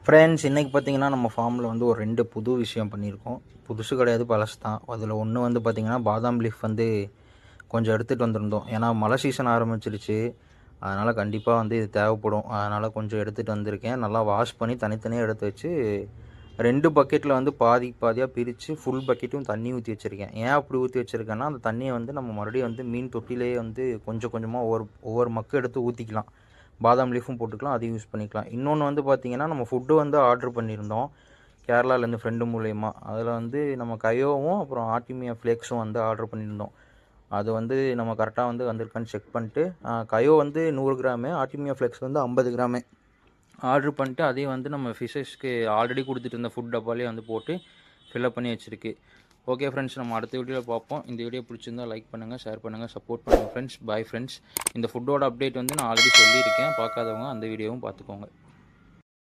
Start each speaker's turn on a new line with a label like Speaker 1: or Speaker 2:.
Speaker 1: Friends இன்றைக்கி பார்த்தீங்கன்னா நம்ம ஃபார்மில் வந்து ஒரு 2 புது விஷயம் பண்ணியிருக்கோம். புதுசு கிடையாது, பழசு தான். அதில் ஒன்று வந்து பார்த்திங்கன்னா பாதாம் லீஃப் வந்து கொஞ்சம் எடுத்துகிட்டு வந்திருந்தோம். ஏன்னா மழை சீசன் ஆரம்பிச்சிருச்சு. அதனால் கண்டிப்பாக வந்து இது தேவைப்படும். அதனால் கொஞ்சம் எடுத்துகிட்டு வந்திருக்கேன். நல்லா வாஷ் பண்ணி தனித்தனியாக எடுத்து வச்சு 2 பக்கெட்டில் வந்து பாதி பாதியாக பிரித்து ஃபுல் பக்கெட்டும் தண்ணி ஊற்றி வச்சுருக்கேன். ஏன் அப்படி ஊற்றி வச்சுருக்கேன்னா, அந்த தண்ணியை வந்து நம்ம மறுபடியும் வந்து மீன் தொட்டிலேயே வந்து கொஞ்சம் கொஞ்சமாக ஒவ்வொரு மக்கு எடுத்து ஊற்றிக்கலாம். பாதாம் லீஃபும் போட்டுக்கலாம், அதையும் யூஸ் பண்ணிக்கலாம். இன்னொன்று வந்து பார்த்திங்கன்னா, நம்ம ஃபுட்டு வந்து ஆர்டர் பண்ணியிருந்தோம் கேரளாலேருந்து ஃப்ரெண்டு மூலியமாக. அதில் வந்து நம்ம கயோவும் அப்புறம் ஆர்டிமியா ஃப்ளேக்ஸும் வந்து ஆர்டர் பண்ணியிருந்தோம். அது வந்து நம்ம கரெக்டாக வந்து வந்திருக்கான்னு செக் பண்ணிட்டு, கயோ வந்து 100 கிராமு, ஆர்டிமியா ஃப்ளேக்ஸ் வந்து 50 கிராமு ஆர்டர் பண்ணிட்டு, அதையும் வந்து நம்ம ஃபிஷ்ஷஸ்க்கு ஆல்ரெடி கொடுத்துட்டு இருந்த ஃபுட் டப்பாலே வந்து போட்டு ஃபில்லப் பண்ணி வச்சுருக்கு. ஓகே ஃப்ரெண்ட்ஸ், நம்ம அடுத்த வீடியோவில் பார்ப்போம். இந்த வீடியோ பிடிச்சிருந்தா லைக் பண்ணுங்கள், ஷேர் பண்ணுங்கள், சப்போர்ட் பண்ணுங்கள் ஃப்ரெண்ட்ஸ். Bye friends. இந்த ஃபுட்டோட அப்டேட் வந்து நான் ஆல்ரெடி சொல்லியிருக்கேன். பார்க்காதவங்க அந்த வீடியோவும் பார்த்துக்கோங்க.